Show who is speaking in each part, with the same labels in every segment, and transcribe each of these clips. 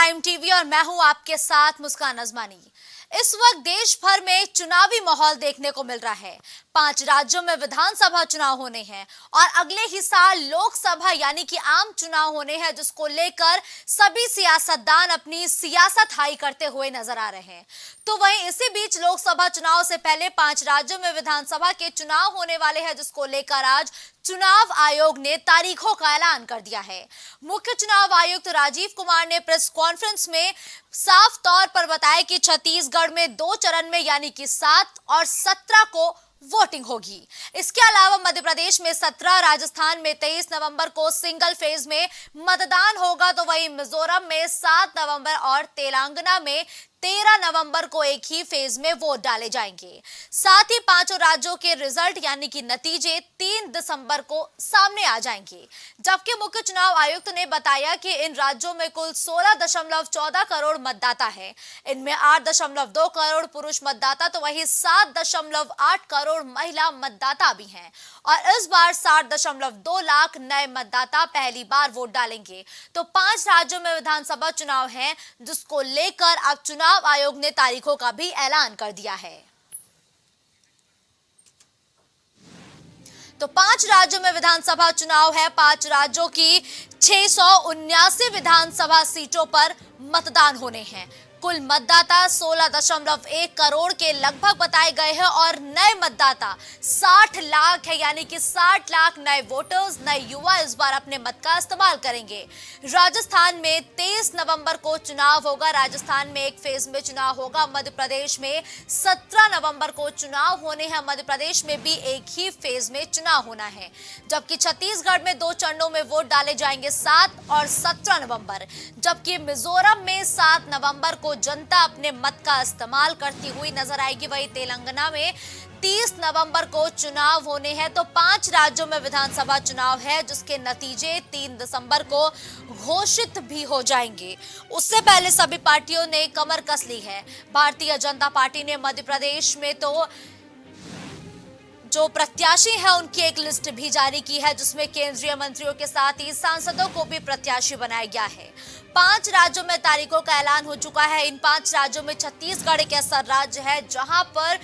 Speaker 1: Prime TV और मैं हूं आपके साथ मुस्कान अजमानी। इस वक्त देश भर में चुनावी माहौल देखने को मिल रहा है। 5 राज्यों में विधानसभा चुनाव होने हैं और अगले ही साल लोकसभा यानी कि आम चुनाव होने हैं, जिसको लेकर सभी सियासतदान अपनी सियासत हाई करते हुए नजर आ रहे हैं। तो वहीं इसी बीच लोकसभा चुनाव से पहले 5 राज्यों में विधानसभा के चुनाव होने वाले हैं, जिसको लेकर आज चुनाव आयोग ने तारीखों का ऐलान कर दिया है। मुख्य चुनाव आयुक्त राजीव कुमार ने प्रेस कॉन्फ्रेंस में साफ तौर पर बताया कि छत्तीसगढ़ में 2 चरण में यानी कि 7 और 17 को वोटिंग होगी। इसके अलावा मध्य प्रदेश में 17, राजस्थान में 23 नवंबर को सिंगल फेज में मतदान होगा, तो वहीं मिजोरम में 7 नवंबर और तेलंगाना में 13 नवंबर को एक ही फेज में वोट डाले जाएंगे। साथ ही 5 राज्यों के रिजल्ट यानी कि नतीजे 3 दिसंबर को सामने आ जाएंगे। जबकि मुख्य चुनाव आयुक्त ने बताया कि इन राज्यों में कुल 16.14 करोड़ मतदाता है। इनमें 8.2 करोड़ पुरुष मतदाता, तो वहीं 7.8 करोड़ महिला मतदाता भी हैं और इस बार 7.2 लाख नए मतदाता पहली बार वोट डालेंगे। तो 5 राज्यों में विधानसभा चुनाव हैं, जिसको लेकर अब चुनाव आयोग ने तारीखों का भी ऐलान कर दिया है। तो 5 राज्यों में विधानसभा चुनाव है। 5 राज्यों की 679 विधानसभा सीटों पर मतदान होने हैं। कुल मतदाता 16.1 करोड़ के लगभग बताए गए हैं और नए मतदाता 60 लाख है, यानी कि 60 लाख नए वोटर्स, नए युवा इस बार अपने मत का इस्तेमाल करेंगे। राजस्थान में 23 नवंबर को चुनाव होगा। राजस्थान में एक फेज में चुनाव होगा। मध्य प्रदेश में 17 नवंबर को चुनाव होने हैं। मध्य प्रदेश में भी एक ही फेज में चुनाव होना है। जबकि छत्तीसगढ़ में 2 चरणों में वोट डाले जाएंगे, 7 और 17 नवंबर। जबकि मिजोरम में 7 नवंबर को जनता अपने मत का इस्तेमाल करती हुई नजर आएगी। वहीं तेलंगाना में 30 नवंबर को चुनाव होने हैं। तो 5 राज्यों में विधानसभा चुनाव है, जिसके नतीजे 3 दिसंबर को घोषित भी हो जाएंगे। उससे पहले सभी पार्टियों ने कमर कस ली है। भारतीय जनता पार्टी ने मध्य प्रदेश में तो जो प्रत्याशी है उनकी एक लिस्ट भी जारी की है, जिसमें केंद्रीय मंत्रियों के साथ ही सांसदों को भी प्रत्याशी बनाया गया है। 5 राज्यों में तारीखों का ऐलान हो चुका है। इन 5 राज्यों में छत्तीसगढ़ एक ऐसा राज्य है जहां पर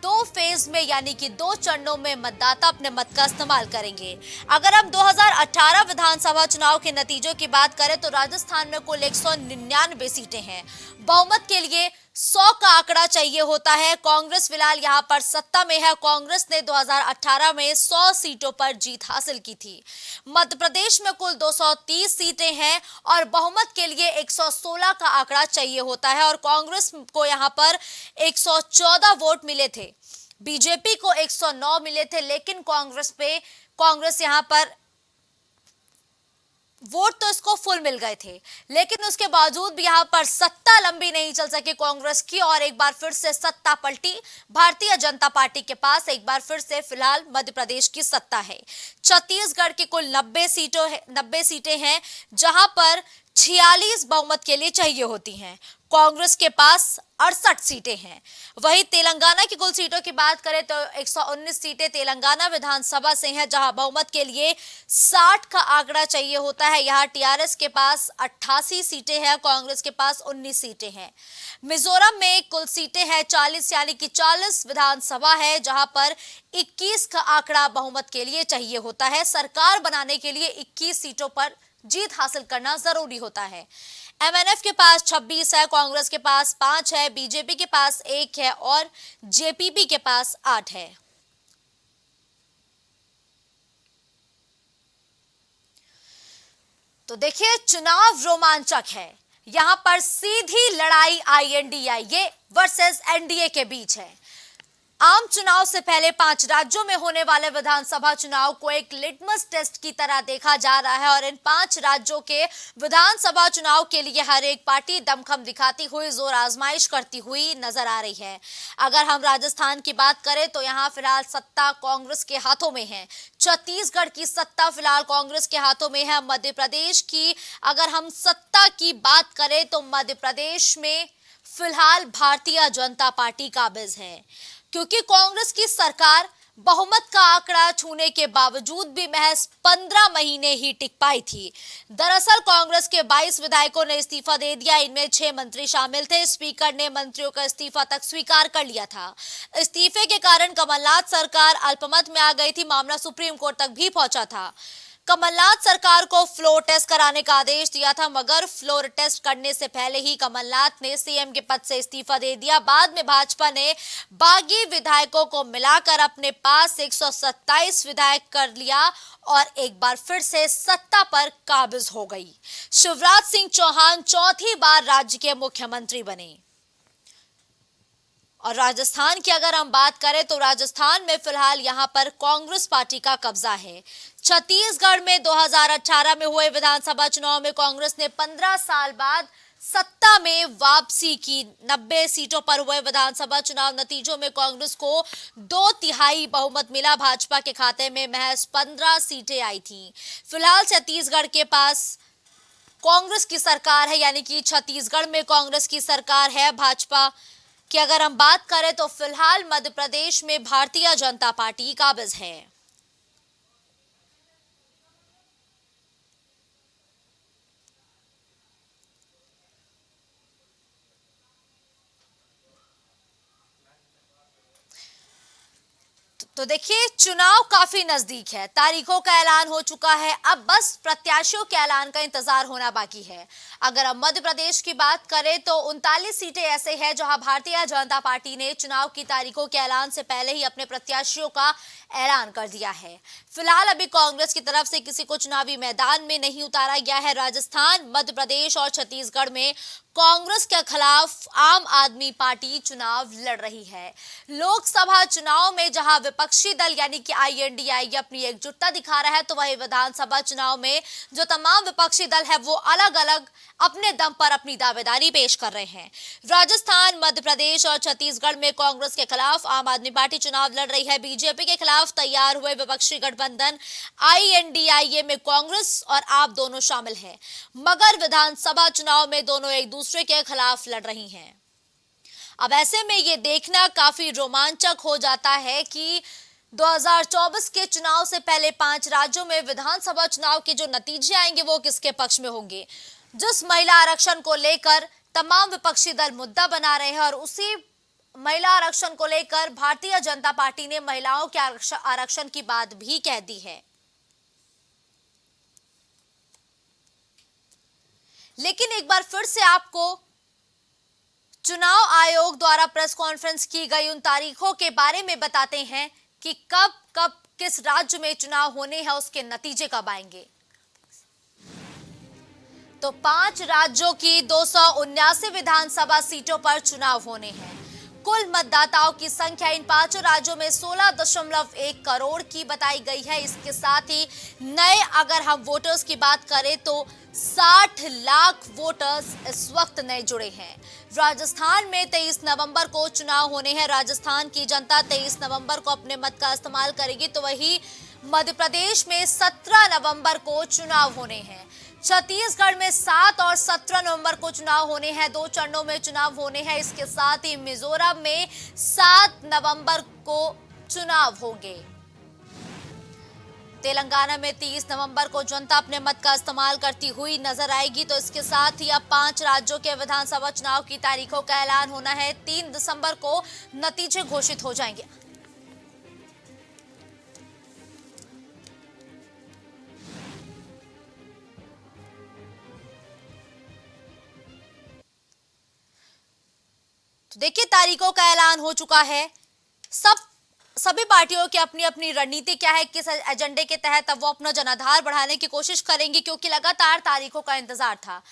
Speaker 1: 2 फेज में यानी कि 2 चरणों में मतदाता अपने मत का इस्तेमाल करेंगे। अगर हम 2018 विधानसभा चुनाव के नतीजों की बात करें तो राजस्थान में कुल 199 सीटें हैं। बहुमत के लिए 100 का आंकड़ा चाहिए होता है। कांग्रेस फिलहाल यहां पर सत्ता में है। कांग्रेस ने 2018 में 100 सीटों पर जीत हासिल की थी। मध्य प्रदेश में कुल 230 सीटें हैं और बहुमत के लिए 116 का आंकड़ा चाहिए होता है और कांग्रेस को यहां पर 114 वोट मिले थे। बीजेपी को 109 मिले थे, लेकिन कांग्रेस यहां पर वोट तो इसको फुल मिल गए थे, लेकिन उसके बावजूद भी यहां पर सत्ता लंबी नहीं चल सकी कांग्रेस की और एक बार फिर से सत्ता पलटी भारतीय जनता पार्टी के पास। एक बार फिर से फिलहाल मध्य प्रदेश की सत्ता है। छत्तीसगढ़ की कुल 90 सीटें हैं, जहां पर 46 बहुमत के लिए चाहिए होती हैं। कांग्रेस के पास 68 सीटें हैं। वहीं तेलंगाना की कुल सीटों की बात करें तो 119 सीटें तेलंगाना विधानसभा से हैं, जहां बहुमत के लिए 60 का आंकड़ा चाहिए होता है। यहां टीआरएस के पास 88 सीटें हैं, कांग्रेस के पास 19 सीटें हैं। मिजोरम में कुल सीटें हैं 40, यानी कि 40 विधानसभा है, जहां पर 21 का आंकड़ा बहुमत के लिए चाहिए होता है। सरकार बनाने के लिए 21 सीटों पर जीत हासिल करना जरूरी होता है। एमएनएफ के पास 26 है, कांग्रेस के पास 5 है, बीजेपी के पास 1 है और जेपीपी के पास 8 है। तो देखिए, चुनाव रोमांचक है। यहां पर सीधी लड़ाई आईएनडीए वर्सेस एनडीए के बीच है। आम चुनाव से पहले 5 राज्यों में होने वाले विधानसभा चुनाव को एक लिटमस टेस्ट की तरह देखा जा रहा है और इन 5 राज्यों के विधानसभा चुनाव के लिए हर एक पार्टी दमखम दिखाती हुई, जोर आजमाइश करती हुई नजर आ रही है। अगर हम राजस्थान की बात करें तो यहां फिलहाल सत्ता कांग्रेस के हाथों में है। छत्तीसगढ़ की सत्ता फिलहाल कांग्रेस के हाथों में है। मध्य प्रदेश की अगर हम सत्ता की बात करें तो मध्य प्रदेश में फिलहाल भारतीय जनता पार्टी काबिज है, क्योंकि कांग्रेस की सरकार बहुमत का आंकड़ा छूने के बावजूद भी महज 15 महीने ही टिक पाई थी। दरअसल कांग्रेस के 22 विधायकों ने इस्तीफा दे दिया। इनमें 6 मंत्री शामिल थे। स्पीकर ने मंत्रियों का इस्तीफा तक स्वीकार कर लिया था। इस्तीफे के कारण कमलनाथ सरकार अल्पमत में आ गई थी। मामला सुप्रीम कोर्ट तक भी पहुंचा था। कमलनाथ सरकार को फ्लोर टेस्ट कराने का आदेश दिया था, मगर फ्लोर टेस्ट करने से पहले ही कमलनाथ ने सीएम के पद से इस्तीफा दे दिया। बाद में भाजपा ने बागी विधायकों को मिलाकर अपने पास 127 विधायक कर लिया और एक बार फिर से सत्ता पर काबिज हो गई। शिवराज सिंह चौहान चौथी बार राज्य के मुख्यमंत्री बने। और राजस्थान की अगर हम बात करें तो राजस्थान में फिलहाल यहां पर कांग्रेस पार्टी का कब्जा है। छत्तीसगढ़ में 2018 में हुए विधानसभा चुनाव में कांग्रेस ने 15 साल बाद सत्ता में वापसी की। 90 सीटों पर हुए विधानसभा चुनाव नतीजों में कांग्रेस को 2/3 बहुमत मिला। भाजपा के खाते में महज 15 सीटें आई थीं। फिलहाल छत्तीसगढ़ के पास कांग्रेस की सरकार है, यानी कि छत्तीसगढ़ में कांग्रेस की सरकार है। भाजपा कि अगर हम बात करें तो फिलहाल मध्य प्रदेश में भारतीय जनता पार्टी काबिज है। तो देखिए, चुनाव काफी नजदीक है। तारीखों का ऐलान हो चुका है। अब बस प्रत्याशियों के ऐलान का इंतजार होना बाकी है। अगर हम मध्य प्रदेश की बात करें तो 39 सीटें ऐसे हैं जहां भारतीय जनता पार्टी ने चुनाव की तारीखों के ऐलान से पहले ही अपने प्रत्याशियों का ऐलान कर दिया है। फिलहाल अभी कांग्रेस की तरफ से किसी को चुनावी मैदान में नहीं उतारा गया है। राजस्थान, मध्य प्रदेश और छत्तीसगढ़ में कांग्रेस के खिलाफ आम आदमी पार्टी चुनाव लड़ रही है। लोकसभा चुनाव में जहां विपक्षी दल यानी कि आईएनडीआई अपनी एकजुटता दिखा रहा है, तो वहीं विधानसभा चुनाव में जो तमाम विपक्षी दल है वो अलग अलग अपने दम पर अपनी दावेदारी पेश कर रहे हैं। राजस्थान, मध्य प्रदेश और छत्तीसगढ़ में कांग्रेस के खिलाफ आम आदमी पार्टी चुनाव लड़ रही है। बीजेपी के खिलाफ तैयार हुए विपक्षी गठबंधन आईएनडीआई में कांग्रेस और आप दोनों शामिल हैं, मगर विधानसभा चुनाव में दोनों एक दूसरे के खिलाफ लड़ रही हैं। अब ऐसे में ये देखना काफी रोमांचक हो जाता है कि 2024 के चुनाव से पहले 5 राज्यों में विधानसभा चुनाव के जो नतीजे आएंगे वो किसके पक्ष में होंगे। जिस महिला आरक्षण को लेकर तमाम विपक्षी दल मुद्दा बना रहे हैं और उसी महिला आरक्षण को लेकर भारतीय जनता पार्टी ने महिलाओं के आरक्षण की बात भी कह दी है। लेकिन एक बार फिर से आपको चुनाव आयोग द्वारा प्रेस कॉन्फ्रेंस की गई उन तारीखों के बारे में बताते हैं कि कब कब किस राज्य में चुनाव होने हैं, उसके नतीजे कब आएंगे। तो 5 राज्यों की 279 विधानसभा सीटों पर चुनाव होने हैं। कुल मतदाताओं की संख्या इन 5 राज्यों में 16.1 करोड़ की बताई गई है। इसके साथ ही नए अगर हम वोटर्स की बात करें तो 60 लाख वोटर्स इस वक्त नए जुड़े हैं। राजस्थान में 23 नवंबर को चुनाव होने हैं। राजस्थान की जनता 23 नवंबर को अपने मत का इस्तेमाल करेगी। तो वहीं मध्य प्रदेश में 17 नवंबर को चुनाव होने हैं। छत्तीसगढ़ में 7 और 17 नवंबर को चुनाव होने हैं। 2 चरणों में चुनाव होने हैं। इसके साथ ही मिजोरम में 7 नवंबर को चुनाव होंगे। तेलंगाना में 30 नवंबर को जनता अपने मत का इस्तेमाल करती हुई नजर आएगी। तो इसके साथ ही अब 5 राज्यों के विधानसभा चुनाव की तारीखों का ऐलान होना है। 3 दिसंबर को नतीजे घोषित हो जाएंगे। तो देखिए, तारीखों का ऐलान हो चुका है। सभी पार्टियों की अपनी अपनी रणनीति क्या है, किस एजेंडे के तहत अब वो अपना जनाधार बढ़ाने की कोशिश करेंगी, क्योंकि लगातार तारीखों का इंतजार था।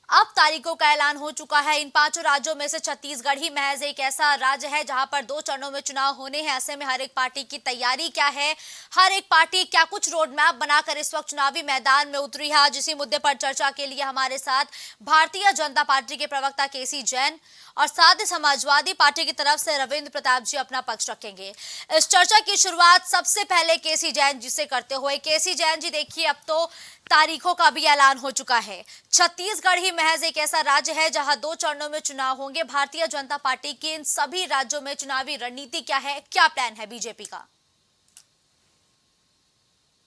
Speaker 1: अब तारीखों का ऐलान हो चुका है। इन 5 राज्यों में से छत्तीसगढ़ ही महज एक ऐसा राज्य है जहां पर 2 चरणों में चुनाव होने हैं। ऐसे में हर एक पार्टी की तैयारी क्या है, हर एक पार्टी क्या कुछ रोड मैप बनाकर इस वक्त चुनावी मैदान में उतरी है। आज इसी मुद्दे पर चर्चा के लिए हमारे साथ भारतीय जनता पार्टी के प्रवक्ता केसी जैन और साथ ही समाजवादी पार्टी की तरफ से रविंद्र प्रताप जी अपना पक्ष रखेंगे। इस चर्चा की शुरुआत सबसे पहले केसी जैन जी से करते हुए। केसी जैन जी, देखिए, अब तो तारीखों का भी ऐलान हो चुका है। छत्तीसगढ़ ही महज एक ऐसा राज्य है जहां 2 चरणों में चुनाव होंगे। भारतीय जनता पार्टी की इन सभी राज्यों में चुनावी रणनीति क्या है, क्या प्लान है बीजेपी का?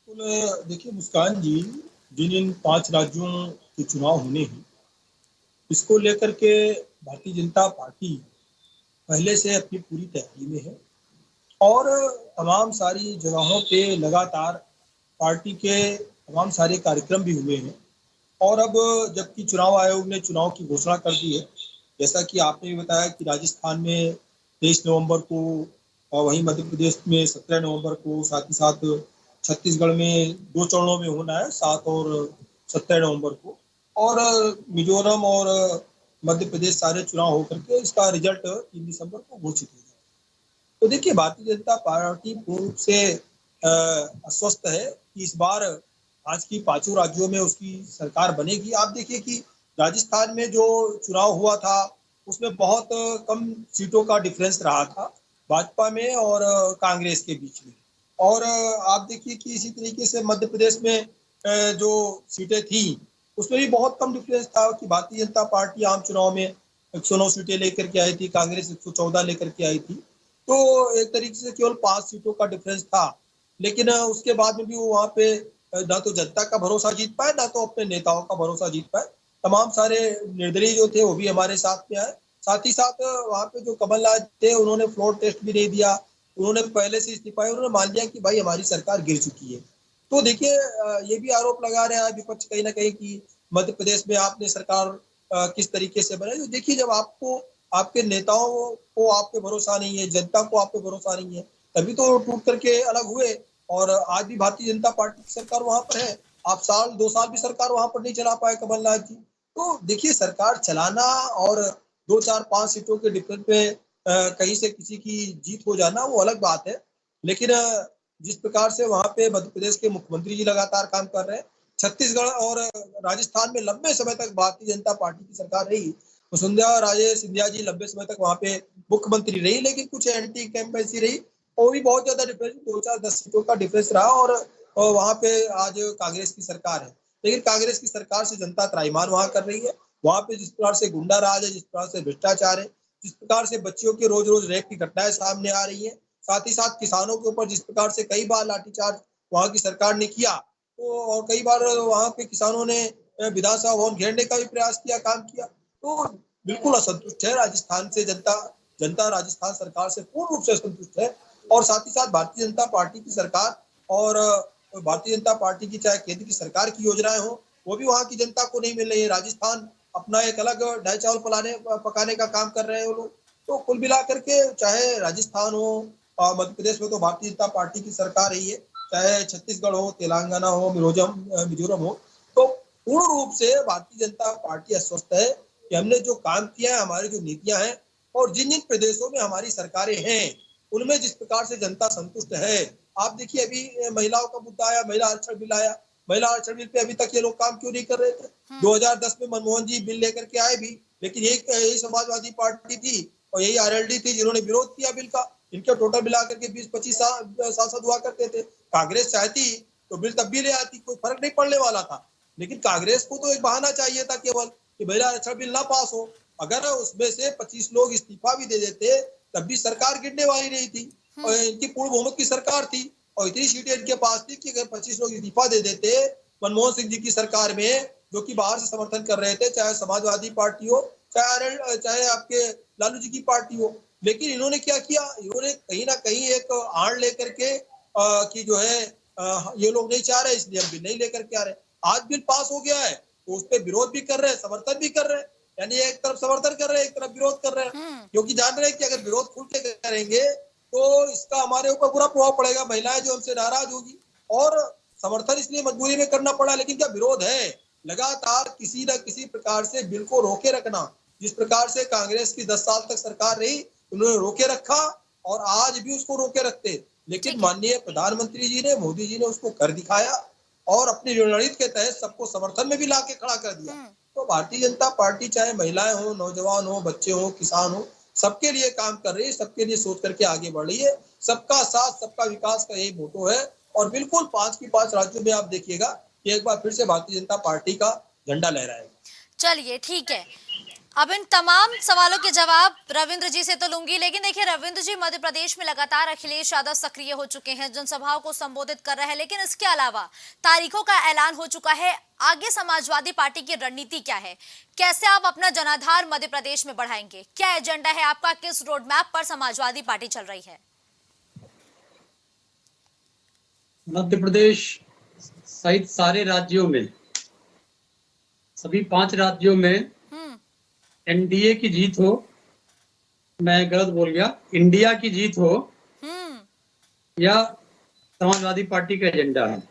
Speaker 2: बिल्कुल देखिए मुस्कान जी, जिन इन 5 राज्यों के चुनाव होने हैं, इसको लेकर के भारतीय जनता पार्टी पहले से अपनी पूरी तैयारी में है और तमाम सारी जगहों पे लगातार पार्टी के तमाम सारे कार्यक्रम भी हुए हैं और अब जबकि चुनाव आयोग ने चुनाव की घोषणा कर दी है, जैसा कि आपने भी बताया कि राजस्थान में 23 नवंबर को और वहीं मध्य प्रदेश में 17 नवंबर को, साथ ही साथ छत्तीसगढ़ में 2 चरणों में होना है, 7 और 17 नवंबर को, और मिजोरम और मध्य प्रदेश सारे चुनाव होकर के इसका रिजल्ट 3 दिसंबर को घोषित हो जाएगा। तो देखिए भारतीय जनता पार्टी पूर्ण रूप से अस्वस्थ है कि इस बार आज की 5 राज्यों में उसकी सरकार बनेगी। आप देखिए कि राजस्थान में जो चुनाव हुआ था उसमें बहुत कम सीटों का डिफरेंस रहा था भाजपा में और कांग्रेस के बीच में। और आप देखिए कि इसी तरीके से मध्य प्रदेश में जो सीटें थी उसमें भी बहुत कम डिफरेंस था कि भारतीय जनता पार्टी आम चुनाव में 109 सीटें लेकर के आई थी, कांग्रेस 114 लेकर के आई थी। तो एक तरीके से केवल 5 सीटों का डिफरेंस था, लेकिन उसके बाद में भी वो वहाँ पे ना तो जनता का भरोसा जीत पाए, ना तो अपने नेताओं का भरोसा जीत पाए। तमाम सारे निर्दलीय जो थे वो भी हमारे साथ में आए। साथ ही साथ वहाँ पे जो कमलनाथ थे उन्होंने फ्लोर टेस्ट भी नहीं दिया, उन्होंने पहले से इस्तीफा, उन्होंने मान लिया कि भाई हमारी सरकार गिर चुकी है। तो देखिए ये भी आरोप लगा रहे हैं विपक्ष कहीं ना कहीं कि मध्य प्रदेश में आपने सरकार किस तरीके से बनाई। तो देखिए जब आपको आपके नेताओं को आप पे भरोसा नहीं है, जनता को आप पे भरोसा नहीं है, तभी तो टूट करके अलग हुए। और आज भी भारतीय जनता पार्टी की सरकार वहां पर है। आप 2 साल भी सरकार वहां पर नहीं चला पाए कमलनाथ जी। तो देखिए सरकार चलाना और 2, 4, 5 सीटों के डिफरेंस पे कहीं से किसी की जीत हो जाना वो अलग बात है। लेकिन जिस प्रकार से वहां पे मध्य प्रदेश के मुख्यमंत्री जी लगातार काम कर रहे हैं, छत्तीसगढ़ और राजस्थान में लंबे समय तक भारतीय जनता पार्टी की सरकार रही। वसुंधरा राजे सिंधिया जी लंबे समय तक वहां पे मुख्यमंत्री रही, लेकिन कुछ एंटी कैंपेंसी रही और भी बहुत ज्यादा डिफरेंस, 2, 4, 10 सीटों का डिफरेंस रहा और वहां पे आज कांग्रेस की सरकार है। लेकिन कांग्रेस की सरकार से जनता त्राईमार वहां कर रही है। वहां पे जिस प्रकार से गुंडा राज है, जिस प्रकार से भ्रष्टाचार है, जिस प्रकार से बच्चियों के रोज रोज रेप की घटनाएं सामने आ रही है, साथ ही साथ किसानों के ऊपर जिस प्रकार से कई बार लाठीचार्ज वहां की सरकार ने किया, तो और कई बार वहां पे किसानों ने विधानसभा भवन घेरने का भी प्रयास किया, काम किया। तो बिल्कुल असंतुष्ट है राजस्थान से जनता। जनता राजस्थान सरकार से पूर्ण रूप से असंतुष्ट है और साथ ही साथ भारतीय जनता पार्टी की सरकार और भारतीय जनता पार्टी की चाहे केंद्र की सरकार की योजनाएं हो वो भी वहां की जनता को नहीं मिल रही है। राजस्थान अपना एक अलग ढाई चावल पकाने का काम कर रहे हैं वो लोग। तो कुल मिलाकर के चाहे राजस्थान हो, मध्य प्रदेश में तो भारतीय जनता पार्टी की सरकार रही है, चाहे छत्तीसगढ़ हो, तेलंगाना हो, मिजोरम हो, तो पूर्ण रूप से भारतीय जनता पार्टी अस्वस्थ है कि हमने जो काम किया है, हमारी जो नीतियां हैं और जिन जिन प्रदेशों में हमारी सरकारें हैं उनमें जिस प्रकार से जनता संतुष्ट है। आप देखिए अभी महिलाओं का मुद्दा आया, महिला आरक्षण बिल आया, महिला आरक्षण बिल पे अभी तक ये लोग काम क्यों नहीं कर रहे थे? 2010 में मनमोहन जी बिल लेकर के आए भी, लेकिन यही समाजवादी पार्टी थी और यही आरएलडी थी जिन्होंने विरोध किया बिल का। इनके टोटल मिलाकर के 20-25 सांसद हुआ करते थे। कांग्रेस चाहती तो बिल तब भी ले आती, कोई फर्क नहीं पड़ने वाला था। लेकिन कांग्रेस को तो एक बहाना चाहिए था केवल कि महिला आरक्षण बिल ना पास हो। अगर उसमें से 25 लोग इस्तीफा भी दे देते तब भी सरकार गिरने वाली नहीं थी और इनकी पूर्ण बहुमत की सरकार थी और इतनी सीटें इनके पास थी कि अगर 25 लोग इस्तीफा दे देते मनमोहन सिंह जी की सरकार में, जो कि बाहर से समर्थन कर रहे थे, चाहे समाजवादी पार्टी हो, चाहे आपके लालू जी की पार्टी हो। लेकिन इन्होंने क्या किया, इन्होंने कहीं ना कहीं एक आड़ लेकर के कि जो है ये लोग नहीं चाह रहे इसलिए हम बिल नहीं लेकर के आ रहे। आज बिल पास हो गया है तो उस पर विरोध भी कर रहे हैं, समर्थन भी कर रहे हैं, यानी एक तरफ समर्थन कर रहे हैं, एक तरफ विरोध कर रहे हैं, क्योंकि जान रहे हैं कि अगर विरोध खुल के करेंगे तो इसका हमारे ऊपर बुरा प्रभाव पड़ेगा, महिलाएं जो हमसे नाराज होगी। और समर्थन इसलिए मजबूरी में करना पड़ा, लेकिन क्या विरोध है? लगातार किसी न किसी प्रकार से बिल को रोके रखना, जिस प्रकार से कांग्रेस की 10 साल तक सरकार रही उन्होंने रोके रखा और आज भी उसको रोके रखते। लेकिन माननीय प्रधानमंत्री जी ने, मोदी जी ने उसको कर दिखाया और अपनी रणनीति के तहत सबको समर्थन में भी लाके खड़ा कर दिया। तो भारतीय जनता पार्टी चाहे महिलाएं हो, नौजवान हो, बच्चे हो, किसान हो, सबके लिए काम कर रही है, सबके लिए सोच करके आगे बढ़ रही है। सबका साथ सबका विकास का यही मोटो है और बिल्कुल 5 की 5 राज्यों में आप देखिएगा कि एक बार फिर से भारतीय जनता पार्टी का झंडा लहराएगा।
Speaker 1: चलिए ठीक है, अब इन तमाम सवालों के जवाब रविंद्र जी से तो लूंगी, लेकिन देखिए रविंद्र जी, मध्य प्रदेश में लगातार अखिलेश यादव सक्रिय हो चुके हैं, जनसभाओं को संबोधित कर रहे हैं, लेकिन इसके अलावा तारीखों का ऐलान हो चुका है। आगे समाजवादी पार्टी की रणनीति क्या है? कैसे आप अपना जनाधार मध्य प्रदेश में बढ़ाएंगे? क्या एजेंडा है आपका? किस रोड मैप पर समाजवादी पार्टी चल रही है?
Speaker 3: मध्य प्रदेश सहित सारे राज्यों में, सभी 5 राज्यों में एनडीए की जीत हो, मैं गलत बोल गया, इंडिया की जीत हो, या समाजवादी पार्टी का एजेंडा है।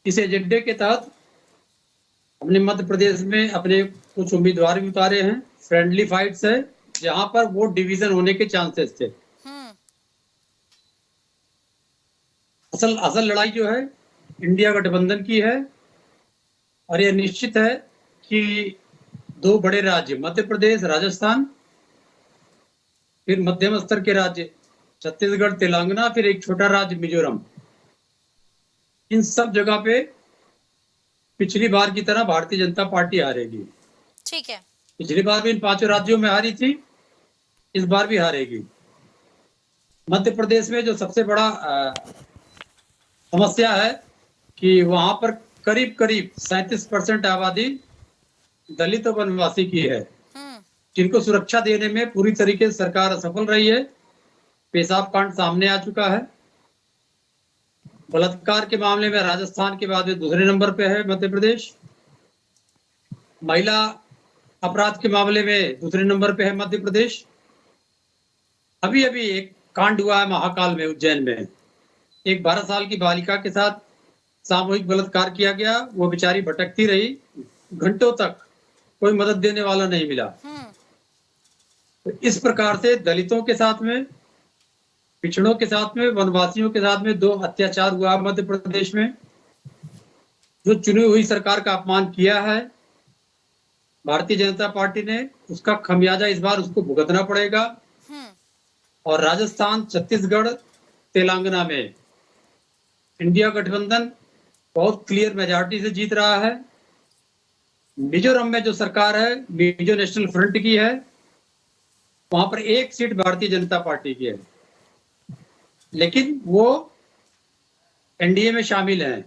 Speaker 3: इस एजेंडे के तहत हमने मध्य प्रदेश में अपने कुछ उम्मीदवार भी उतारे हैं। फ्रेंडली फाइट्स है, जहां पर वोट डिवीजन होने के चांसेस थे। असल लड़ाई जो है इंडिया गठबंधन की है, और यह निश्चित है कि 2 बड़े राज्य मध्य प्रदेश, राजस्थान, फिर मध्यम स्तर के राज्य छत्तीसगढ़, तेलंगाना, फिर एक छोटा राज्य मिजोरम, इन सब जगह पे पिछली बार की तरह भारतीय जनता पार्टी हारेगी।
Speaker 1: ठीक है।
Speaker 3: पिछली बार भी इन 5 राज्यों में हारी थी, इस बार भी हारेगी। मध्य प्रदेश में जो सबसे बड़ा समस्या है कि वहां पर करीब करीब 37% आबादी दलित और वनवासी की है, जिनको सुरक्षा देने में पूरी तरीके से सरकार असफल रही है। पेशाब कांड सामने आ चुका है। बलात्कार के मामले में राजस्थान के बाद में दूसरे नंबर पे है मध्य प्रदेश। महिला अपराध के मामले में दूसरे नंबर पे है मध्य प्रदेश। अभी अभी एक कांड हुआ है महाकाल में, उज्जैन में, एक 12 साल की बालिका के साथ सामूहिक बलात्कार किया गया। वो बेचारी भटकती रही, घंटों तक कोई मदद देने वाला नहीं मिला। तो इस प्रकार से दलितों के साथ में, पिछड़ों के साथ में, वनवासियों के साथ में 2 अत्याचार हुआ मध्य प्रदेश में। जो चुनी हुई सरकार का अपमान किया है भारतीय जनता पार्टी ने, उसका खमियाजा इस बार उसको भुगतना पड़ेगा। और राजस्थान, छत्तीसगढ़, तेलंगाना में इंडिया गठबंधन बहुत क्लियर मेजॉरिटी से जीत रहा है। मिजोरम में जो सरकार है मिजो नेशनल फ्रंट की है, वहां पर 1 सीट भारतीय जनता पार्टी की है, लेकिन वो एनडीए में शामिल है।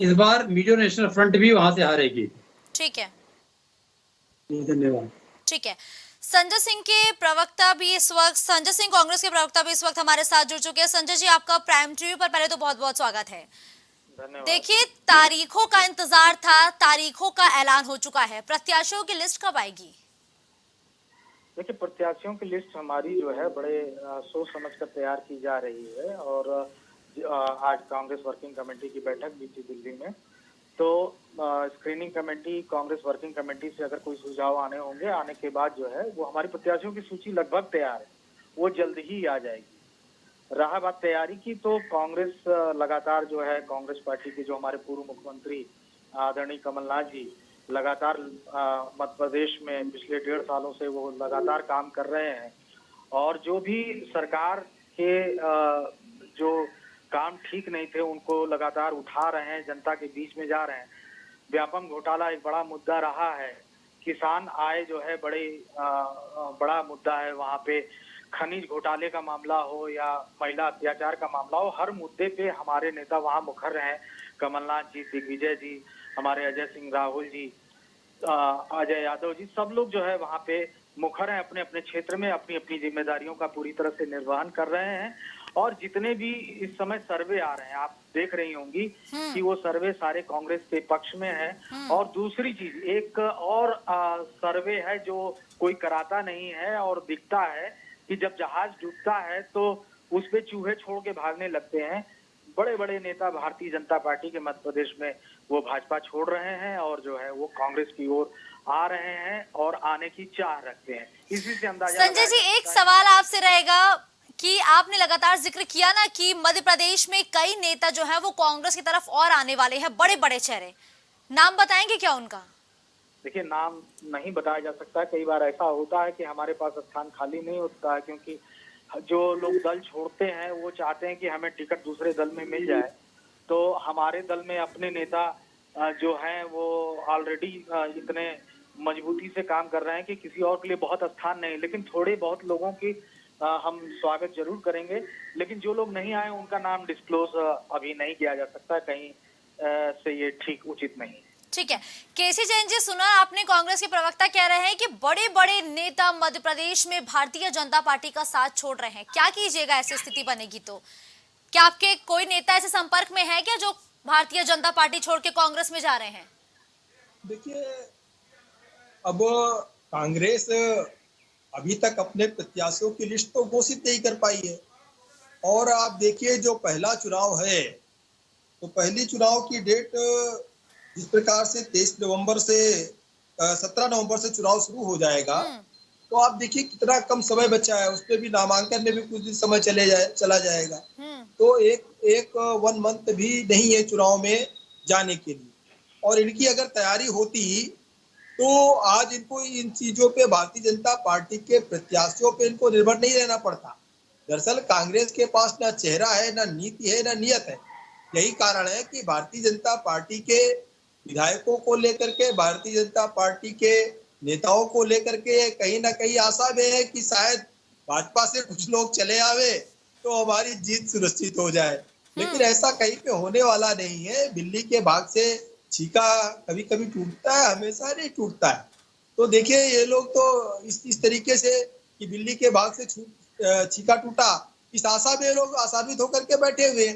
Speaker 3: इस बार मिजो नेशनल फ्रंट भी वहां से हारेगी।
Speaker 1: ठीक है,
Speaker 3: धन्यवाद।
Speaker 1: ठीक है। संजय सिंह के प्रवक्ता भी इस वक्त, संजय सिंह कांग्रेस के प्रवक्ता भी इस वक्त हमारे साथ जुड़ चुके हैं। संजय जी, आपका प्राइम टीवी पर पहले तो बहुत बहुत स्वागत है। देखिए, तारीखों का इंतजार था, तारीखों का ऐलान हो चुका है, प्रत्याशियों की लिस्ट कब आएगी?
Speaker 4: देखिए, प्रत्याशियों की लिस्ट हमारी जो है बड़े सोच समझ कर तैयार की जा रही है। और आज कांग्रेस वर्किंग कमेटी की बैठक भी थी दिल्ली में, तो screening committee, Congress working committee से अगर कोई सुझाव आने होंगे, आने के बाद जो है वो हमारी प्रत्याशियों की सूची लगभग तैयार है, वो जल्द ही आ जाएगी। रहा बात तैयारी की, तो कांग्रेस लगातार जो है, कांग्रेस पार्टी के जो हमारे पूर्व मुख्यमंत्री आदरणीय कमलनाथ जी लगातार मध्य प्रदेश में पिछले 1.5 सालों से वो लगातार काम कर रहे हैं। और जो भी सरकार के जो काम ठीक नहीं थे उनको लगातार उठा रहे हैं, जनता के बीच में जा रहे हैं। व्यापम घोटाला एक बड़ा मुद्दा रहा है, किसान आय जो है बड़ा मुद्दा है वहाँ पे। खनिज घोटाले का मामला हो या महिला अत्याचार का मामला हो, हर मुद्दे पे हमारे नेता वहाँ मुखर रहे हैं। कमलनाथ जी, दिग्विजय जी, हमारे अजय सिंह राहुल जी, अजय यादव जी, सब लोग जो है वहाँ पे मुखर हैं, अपने अपने क्षेत्र में अपनी अपनी जिम्मेदारियों का पूरी तरह से निर्वहन कर रहे हैं। और जितने भी इस समय सर्वे आ रहे हैं, आप देख रही होंगी कि वो सर्वे सारे कांग्रेस के पक्ष में है। और दूसरी चीज, एक और सर्वे है जो कोई कराता नहीं है और दिखता है कि जब जहाज डूबता है तो उस पे चूहे छोड़ के भागने लगते हैं। बड़े बड़े नेता भारतीय जनता पार्टी के मध्य प्रदेश में वो भाजपा छोड़ रहे हैं और जो है वो कांग्रेस की ओर आ रहे हैं और आने की चाह रखते हैं। इसी से अंदाजा।
Speaker 1: संजय जी, एक सवाल आपसे रहेगा कि आपने लगातार जिक्र किया ना कि मध्य प्रदेश में कई नेता जो है वो कांग्रेस की तरफ और आने वाले हैं, बड़े बड़े चेहरे, नाम बताएंगे क्या उनका?
Speaker 4: देखिए, नाम नहीं बताया जा सकता। कई बार ऐसा होता है कि हमारे पास स्थान खाली नहीं होता है, क्योंकि जो लोग दल छोड़ते हैं वो चाहते हैं कि हमें टिकट दूसरे दल में मिल जाए। तो हमारे दल में अपने नेता जो हैं वो ऑलरेडी इतने मजबूती से काम कर रहे हैं कि किसी और के लिए बहुत स्थान नहीं, लेकिन थोड़े बहुत लोगों की हम स्वागत जरूर करेंगे। लेकिन जो लोग नहीं आए उनका नाम डिस्क्लोज अभी नहीं किया जा सकता, कहीं से ये ठीक उचित नहीं है।
Speaker 1: ठीक है, केसी जैन जी, सुना आपने कांग्रेस के प्रवक्ता कह रहे हैं कि बड़े बड़े नेता मध्य प्रदेश में भारतीय जनता पार्टी का साथ छोड़ रहे हैं, क्या कीजिएगा ऐसी स्थिति बनेगी तो? क्या आपके कोई नेता ऐसे संपर्क में है क्या जो भारतीय जनता पार्टी छोड़ के कांग्रेस में जा रहे हैं?
Speaker 2: देखिए, अब कांग्रेस अभी तक अपने प्रत्याशियों की लिस्ट तो घोषित नहीं कर पाई है। और आप देखिए, जो पहला चुनाव है तो पहली चुनाव की डेट जिस प्रकार से 23 नवंबर से 17 नवंबर से चुनाव शुरू हो जाएगा, तो आप देखिए कितना कम समय बचा है। उसपे भी नामांकन में भी कुछ दिन समय चला जाएगा। तो एक 1 मंथ भी नहीं है चुनाव में जाने के लिए। और इनकी अगर तैयारी होती तो आज इनको इन चीजों पे भारतीय जनता पार्टी के प्रत्याशियों पे इनको निर्भर नहीं रहना पड़ता। दरअसल कांग्रेस के पास ना चेहरा है, ना नीति है, ना नियत है। यही कारण है कि भारतीय जनता पार्टी के विधायकों को लेकर के, भारतीय जनता पार्टी के नेताओं को लेकर के कहीं ना कहीं आशा में है कि शायद भाजपा से कुछ लोग चले आवे तो हमारी जीत सुनिश्चित हो जाए। लेकिन ऐसा कहीं पे होने वाला नहीं है। बिल्ली के भाग से छीका कभी कभी टूटता है, हमेशा नहीं टूटता है। तो देखिए, ये लोग तो इस तरीके से कि बिल्ली के भाग से छीका टूटा, इस आशा में लोग आशान्वित होकर के बैठे हुए।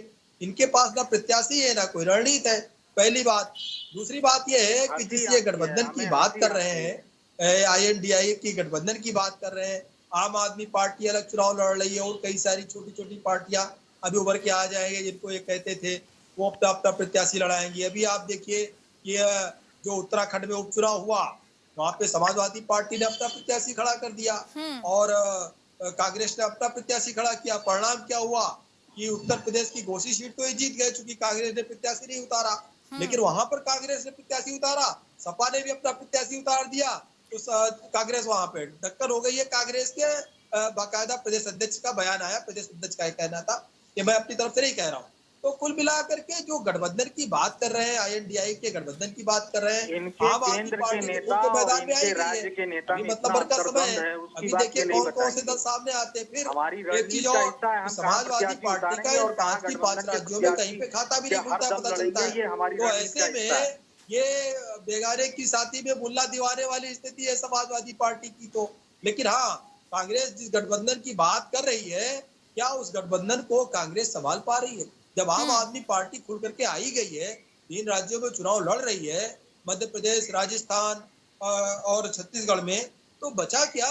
Speaker 2: इनके पास ना प्रत्याशी है, ना कोई रणनीति है, पहली बात। दूसरी बात यह है कि जिस ये गठबंधन की बात कर रहे हैं, INDIA की गठबंधन की बात कर रहे हैं, आम आदमी पार्टी अलग चुनाव लड़ रही है और कई सारी छोटी छोटी पार्टियां अभी उभर के आ जाएंगे, जिनको ये कहते थे वो अपना अपना प्रत्याशी लड़ाएंगे। अभी आप देखिए कि जो उत्तराखंड में उपचुनाव हुआ, वहां पे समाजवादी पार्टी ने अपना प्रत्याशी खड़ा कर दिया और कांग्रेस ने अपना प्रत्याशी खड़ा किया। परिणाम क्या हुआ कि उत्तर प्रदेश की घोषित सीट तो ये जीत गए, चूंकि कांग्रेस ने प्रत्याशी नहीं उतारा। लेकिन वहां पर कांग्रेस ने प्रत्याशी उतारा, सपा ने भी अपना प्रत्याशी उतार दिया, तो कांग्रेस वहां पे टक्कर हो गई है। कांग्रेस के बाकायदा प्रदेश अध्यक्ष का बयान आया, प्रदेश अध्यक्ष का कहना था कि मैं अपनी तरफ से नहीं कह रहा हूँ। तो कुल मिलाकर के जो गठबंधन की बात कर रहे हैं, INDIA के गठबंधन की बात कर रहे हैं, आम आदमी पार्टी के मैदान में आई गई है। अभी मतलब का समय है, अभी देखिए कौन कौन से दल सामने आते हैं। फिर एक चीज और, समाजवादी पार्टी का इन 5 की 5 राज्यों में कहीं पे खाता भी नहीं खुलता है, पता चलता है। तो ऐसे में ये बेगाने की साथी में मुल्ला दीवाने वाली स्थिति है समाजवादी पार्टी की। तो लेकिन हाँ, कांग्रेस जिस गठबंधन की बात कर रही है, क्या उस गठबंधन को कांग्रेस संभाल पा रही है? जब आम आदमी पार्टी खुल करके आई गई है, 3 राज्यों में चुनाव लड़ रही है, मध्य प्रदेश, राजस्थान और छत्तीसगढ़ में, तो बचा क्या?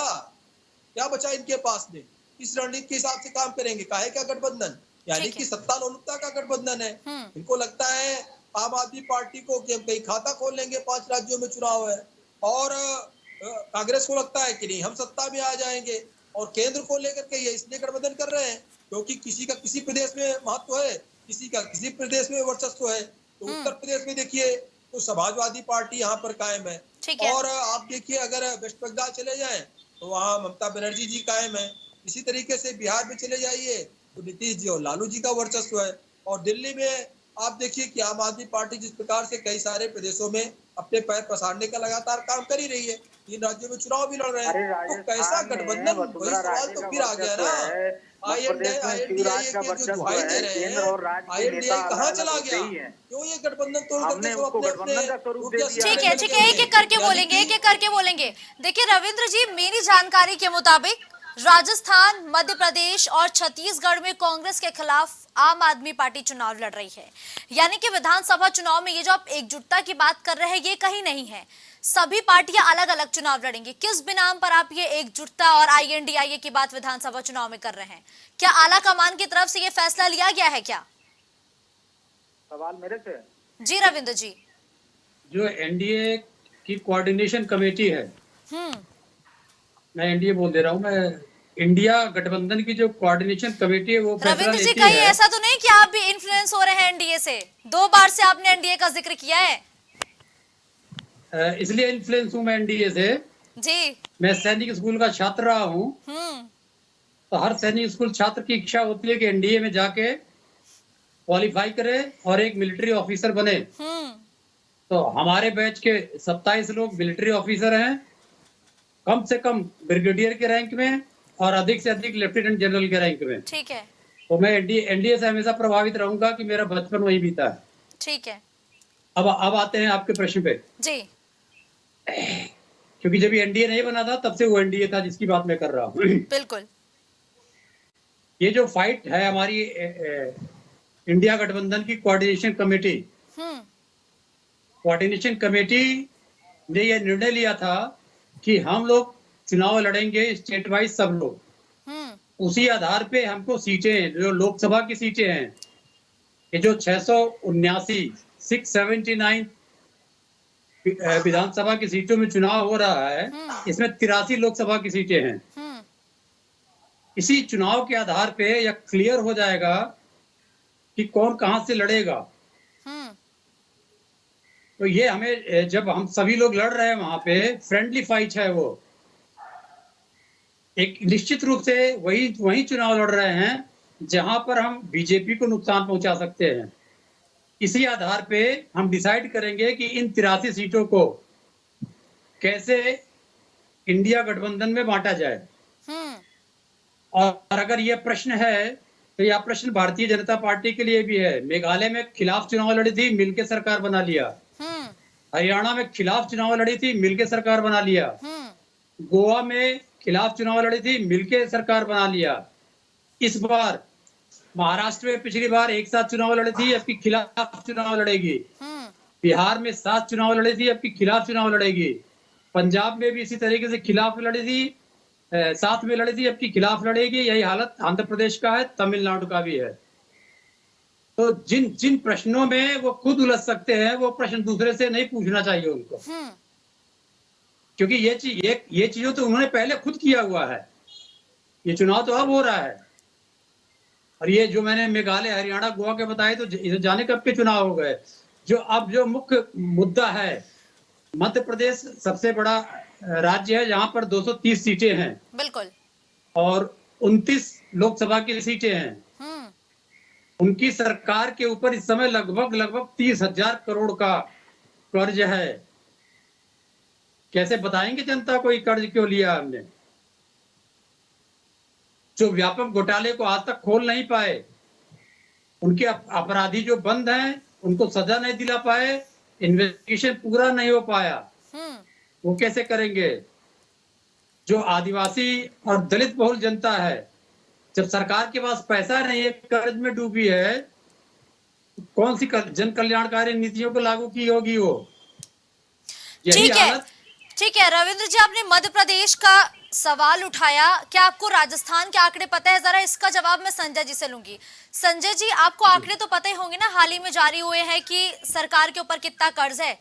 Speaker 2: क्या बचा इनके पास में? इस रणनीति के हिसाब से काम करेंगे। काहे का गठबंधन? यानी कि सत्ता लोलुपता का गठबंधन है। इनको लगता है आम आदमी पार्टी को कि हम कहीं खाता खोल लेंगे, 5 राज्यों में चुनाव है, और कांग्रेस को लगता है कि नहीं हम सत्ता में आ जाएंगे। और केंद्र को लेकर के ये इसलिए गठबंधन कर रहे हैं क्योंकि किसी का किसी प्रदेश में महत्व है, किसी का किसी प्रदेश में वर्चस्व है। तो उत्तर प्रदेश में देखिए तो समाजवादी पार्टी यहाँ पर कायम है, और आप देखिए अगर वेस्ट बंगाल चले जाएं तो वहाँ ममता बनर्जी जी कायम है। इसी तरीके से बिहार में चले जाइए तो नीतीश जी और लालू जी का वर्चस्व है। और दिल्ली में आप देखिए कि आम आदमी पार्टी जिस प्रकार से कई सारे प्रदेशों में अपने पैर पसारने का लगातार काम कर ही रही है, 3 राज्यों में चुनाव भी लड़ रहे हैं। तो कैसा गठबंधन? वही सवाल तो फिर आ गया ना। INDIA के जो दुहाई दे रहे हैं, INDIA कहाँ चला गया? क्यों ये गठबंधन तोड़ करके सब अपने
Speaker 1: ठीक है, एक एक करके बोलेंगे, एक एक करके बोलेंगे। देखिए रविंद्र जी, मेरी जानकारी के मुताबिक राजस्थान, मध्य प्रदेश और छत्तीसगढ़ में कांग्रेस के खिलाफ आम आदमी पार्टी चुनाव लड़ रही है। यानी कि विधानसभा चुनाव में ये जो आप एकजुटता की बात कर रहे हैं, ये कहीं नहीं है। सभी पार्टियां अलग अलग चुनाव लड़ेंगी। किस बिनाम पर आप ये एकजुटता और INDIA की बात विधानसभा चुनाव में कर रहे हैं? क्या आला कमान की तरफ से ये फैसला लिया गया है क्या?
Speaker 4: सवाल मेरे से?
Speaker 1: जी रविंद्र जी।
Speaker 3: जो NDA की कोऑर्डिनेशन कमेटी है, मैं NDA बोल दे रहा हूँ, मैं इंडिया गठबंधन की जो कोऑर्डिनेशन कमेटी है वो फैसला
Speaker 1: रविंद्र जी,
Speaker 3: लेती
Speaker 1: कहीं
Speaker 3: है।
Speaker 1: ऐसा तो नहीं कि आप भी इन्फ्लुएंस हो रहे हैं NDA से? 2 बार से आपने NDA का जिक्र किया है।
Speaker 3: इसलिए इन्फ्लुएंस हूँ मैं NDA से
Speaker 1: जी।
Speaker 3: मैं सैनिक स्कूल का छात्र रहा हूँ। तो हर सैनिक स्कूल छात्र की इच्छा होती है कि NDA में जाके क्वालिफाई करे और एक मिलिट्री ऑफिसर बने। तो हमारे बैच के 27 लोग मिलिट्री ऑफिसर हैं, कम से कम ब्रिगेडियर के रैंक में और अधिक से अधिक लेफ्टिनेंट जनरल के रैंक में।
Speaker 1: ठीक है।
Speaker 3: तो मैं एनडीए से हमेशा प्रभावित रहूंगा कि मेरा बचपन वही बीता है।
Speaker 1: ठीक है
Speaker 3: अब आते हैं आपके प्रश्न पे,
Speaker 1: जी।
Speaker 3: क्योंकि जब ये एनडीए नहीं बना था तब से वो एनडीए था जिसकी बात मैं कर रहा हूँ।
Speaker 1: बिल्कुल।
Speaker 3: ये जो फाइट है हमारी इंडिया गठबंधन की कोऑर्डिनेशन कमेटी ने यह निर्णय लिया था कि हम लोग चुनाव लड़ेंगे स्टेट वाइज सब लोग। उसी आधार पे हमको सीटें, जो लोकसभा की सीटें हैं, ये जो 679 विधानसभा की सीटों में चुनाव हो रहा है, इसमें 83 लोकसभा की सीटें हैं। इसी चुनाव के आधार पे यह क्लियर हो जाएगा कि कौन कहां से लड़ेगा। तो ये हमें, जब हम सभी लोग लड़ रहे हैं वहां पे फ्रेंडली फाइट है, वो एक निश्चित रूप से वही चुनाव लड़ रहे हैं जहां पर हम बीजेपी को नुकसान पहुंचा सकते हैं। इसी आधार पे हम डिसाइड करेंगे कि इन 83 सीटों को कैसे इंडिया गठबंधन में बांटा जाए। और अगर यह प्रश्न है तो यह प्रश्न भारतीय जनता पार्टी के लिए भी है। मेघालय में खिलाफ चुनाव लड़ी थी, मिलकर सरकार बना लिया। हरियाणा में खिलाफ चुनाव लड़ी थी, मिलकर सरकार बना लिया। गोवा में खिलाफ चुनाव लड़ी थी, मिलकर सरकार बना लिया। इस बार महाराष्ट्र में पिछली बार एक साथ चुनाव लड़ी थी, अब की खिलाफ चुनाव लड़ेगी। बिहार में 7 चुनाव लड़ी थी, अब की खिलाफ चुनाव लड़ेगी। पंजाब में भी इसी तरीके से खिलाफ लड़ी थी, साथ में लड़ी थी, अब की खिलाफ लड़ेगी। यही हालत आंध्र प्रदेश का है, तमिलनाडु का भी है। तो जिन जिन प्रश्नों में वो खुद उलझ सकते हैं, वो प्रश्न दूसरे से नहीं पूछना चाहिए उनको, क्योंकि ये चीजों तो उन्होंने पहले खुद किया हुआ है। ये चुनाव तो अब हो रहा है। और ये जो मैंने मेघालय, हरियाणा, गोवा के बताए, तो जाने कब के चुनाव हो गए। जो मुख्य मुद्दा है, मध्य प्रदेश सबसे बड़ा राज्य है जहां पर 230 सीटें हैं।
Speaker 1: बिल्कुल। और
Speaker 3: 29 लोकसभा की सीटें हैं। उनकी सरकार के ऊपर इस समय लगभग 30,000 करोड़ का कर्ज है। कैसे बताएंगे जनता को ये कर्ज क्यों लिया हमने? जो व्यापक घोटाले को आज तक खोल नहीं पाए, उनके अपराधी जो बंद हैं, उनको सजा नहीं दिला पाए, इन्वेस्टिगेशन पूरा नहीं हो पाया, वो कैसे करेंगे? जो आदिवासी और दलित बहुल जनता है, जब सरकार के पास पैसा नहीं है, कर्ज में डूबी है, कौन सी जन कल्याणकारी नीतियों को लागू की होगी वो? यही हालत।
Speaker 1: ठीक है रविंद्र जी, आपने मध्य प्रदेश का सवाल उठाया। क्या आपको राजस्थान के आंकड़े पता है? जरा इसका जवाब मैं संजय जी से लूंगी। संजय जी, आपको आंकड़े तो पता ही होंगे ना, हाल ही में जारी हुए हैं कि सरकार के ऊपर कितना कर्ज है।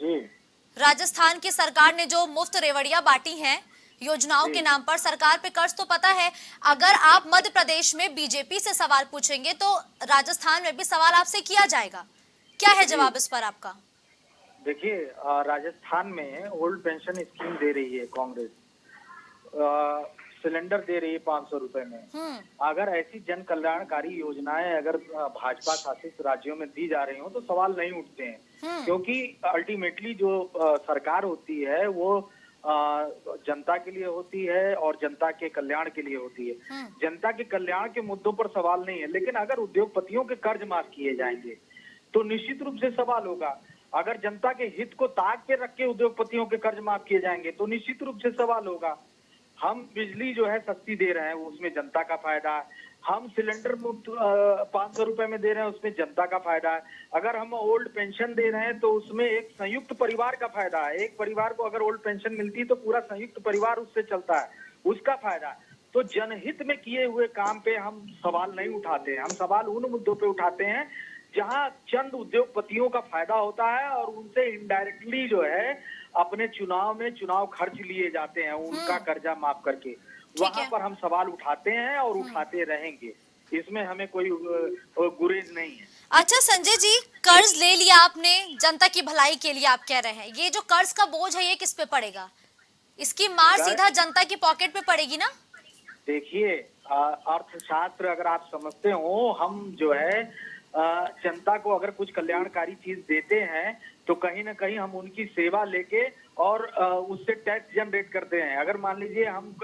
Speaker 4: जी।
Speaker 1: राजस्थान की सरकार ने जो मुफ्त रेवड़ियां बांटी हैं योजनाओं के नाम पर, सरकार पे कर्ज तो पता है। अगर आप मध्य प्रदेश में बीजेपी से सवाल पूछेंगे तो राजस्थान में भी सवाल आपसे किया जाएगा। क्या है जवाब इस पर आपका?
Speaker 4: देखिए, राजस्थान में ओल्ड पेंशन स्कीम दे रही है कांग्रेस, सिलेंडर दे रही है 500 रुपए में। अगर ऐसी जन कल्याणकारी योजनाएं अगर भाजपा शासित राज्यों में दी जा रही हो तो सवाल नहीं उठते हैं, क्योंकि अल्टीमेटली जो सरकार होती है वो जनता के लिए होती है और जनता के कल्याण के लिए होती है। जनता के कल्याण के मुद्दों पर सवाल नहीं है, लेकिन अगर उद्योगपतियों के कर्ज माफ किए जाएंगे तो निश्चित रूप से सवाल होगा। अगर जनता के हित को ताक पे रख के उद्योगपतियों के कर्ज माफ किए जाएंगे तो निश्चित रूप से सवाल होगा। हम बिजली जो है सस्ती दे रहे हैं, उसमें जनता का फायदा है। हम सिलेंडर मुफ्त 500 रुपए में दे रहे हैं, उसमें जनता का फायदा है। अगर हम ओल्ड पेंशन दे रहे हैं तो उसमें एक संयुक्त परिवार का फायदा है। एक परिवार को अगर ओल्ड पेंशन मिलती है तो पूरा संयुक्त परिवार उससे चलता है, उसका फायदा है। तो जनहित में किए हुए काम पे हम सवाल नहीं उठाते हैं। हम सवाल उन मुद्दों पे उठाते हैं जहां चंद उद्योगपतियों का फायदा होता है और उनसे इनडायरेक्टली जो है अपने चुनाव में चुनाव खर्च लिए जाते हैं, उनका कर्जा माफ करके। वहां पर हम सवाल उठाते हैं और उठाते रहेंगे, इसमें हमें कोई गुरेज नहीं है।
Speaker 1: अच्छा संजय जी, कर्ज ले लिया आपने जनता की भलाई के लिए, आप कह रहे हैं ये जो कर्ज का बोझ है ये किस पे पड़ेगा? इसकी मार सीधा जनता की पॉकेट पे पड़ेगी ना?
Speaker 4: देखिए, अर्थशास्त्र अगर आप समझते हो, हम जो है जनता को अगर कुछ कल्याणकारी चीज देते हैं तो कहीं ना कहीं हम उनकी सेवा लेके और उससे टैक्स जनरेट करते हैं। अगर मान लीजिए हम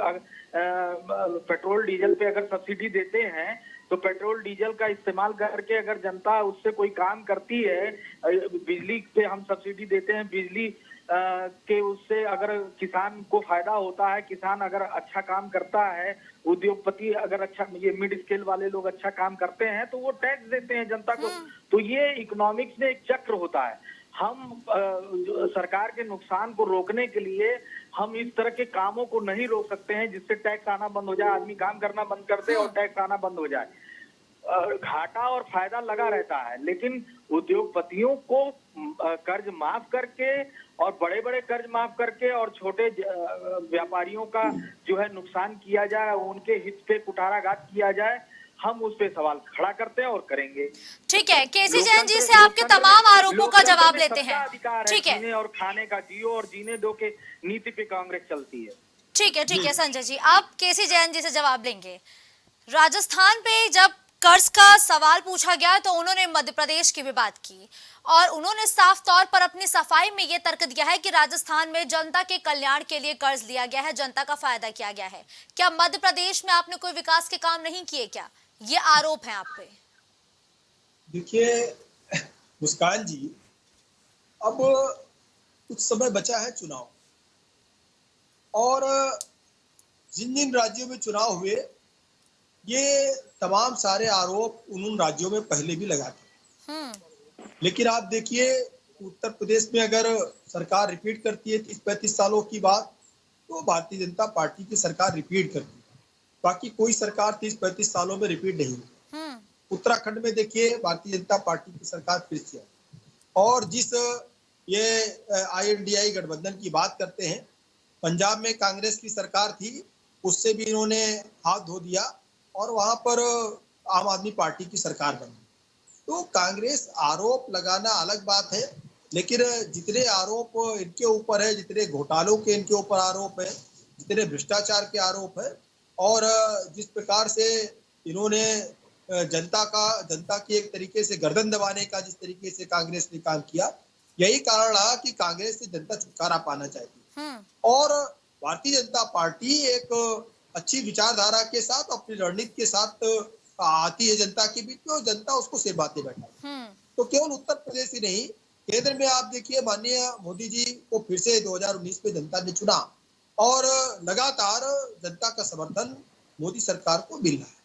Speaker 4: पेट्रोल डीजल पे अगर सब्सिडी देते हैं तो पेट्रोल डीजल का इस्तेमाल करके अगर जनता उससे कोई काम करती है, बिजली पे हम सब्सिडी देते हैं, बिजली के उससे अगर किसान को फायदा होता है, किसान अगर अच्छा काम करता है, उद्योगपति अगर अच्छा, ये मिड स्केल वाले लोग अच्छा काम करते हैं तो वो टैक्स देते हैं जनता को। तो ये इकोनॉमिक्स में एक चक्र होता है। हम सरकार के नुकसान को रोकने के लिए हम इस तरह के कामों को नहीं रोक सकते हैं जिससे टैक्स आना बंद हो जाए, आदमी काम करना बंद कर दे और टैक्स आना बंद हो जाए। घाटा और फायदा लगा रहता है, लेकिन उद्योगपतियों को कर्ज माफ करके और बड़े बड़े कर्ज माफ करके और छोटे व्यापारियों का जो है नुकसान किया जाए, उनके हित पे कुठाराघात किया जाए, हम उस पे सवाल खड़ा करते हैं और करेंगे।
Speaker 1: ठीक है, केसी जैन जी से आपके तमाम आरोपों का जवाब लेते हैं। ठीक है,
Speaker 4: जीने और खाने का, जियो और जीने दो के नीति पे कांग्रेस चलती है।
Speaker 1: ठीक है संजय जी, आप केसी जैन जी से जवाब लेंगे। राजस्थान पे जब कर्ज का सवाल पूछा गया तो उन्होंने मध्य प्रदेश की भी बात की और उन्होंने साफ तौर पर अपनी सफाई में ये तर्क दिया है कि राजस्थान में जनता के कल्याण के लिए कर्ज लिया गया है, जनता का फायदा किया गया है। क्या मध्य प्रदेश में आपने कोई विकास के काम नहीं किए क्या? ये आरोप है आप पे।
Speaker 2: देखिए मुस्कान जी, अब कुछ समय बचा है चुनाव, और जिन जिन राज्यों में चुनाव हुए ये तमाम सारे आरोप उन राज्यों में पहले भी लगाते। लेकिन आप देखिए उत्तर प्रदेश में अगर सरकार रिपीट करती है 30-35 सालों की बात, तो भारतीय जनता पार्टी की सरकार रिपीट करती है। बाकी कोई सरकार 30-35 सालों में रिपीट नहीं हुई। उत्तराखंड में देखिए भारतीय जनता पार्टी की सरकार फिर से है, और जिस ये INDI गठबंधन की बात करते हैं, पंजाब में कांग्रेस की सरकार थी, उससे भी इन्होंने हाथ धो दिया और वहां पर आम आदमी पार्टी की सरकार बनी। तो कांग्रेस आरोप लगाना अलग बात है, लेकिन जितने आरोप इनके ऊपर है, जितने घोटालों के इनके ऊपर आरोप है, जितने भ्रष्टाचार के आरोप है, और जिस प्रकार से इन्होंने जनता की एक तरीके से गर्दन दबाने का जिस तरीके से कांग्रेस ने काम किया, यही कारण रहा कि कांग्रेस से जनता छुटकारा पाना चाहती है। और भारतीय जनता पार्टी एक अच्छी विचारधारा के साथ, अपनी रणनीति के साथ आती है जनता के बीच में, और जनता उसको सेबाते बैठा। तो केवल उत्तर प्रदेश ही नहीं, केंद्र में आप देखिए माननीय मोदी जी को फिर से 2019 में जनता ने चुना, और लगातार जनता का समर्थन मोदी सरकार को मिल रहा है।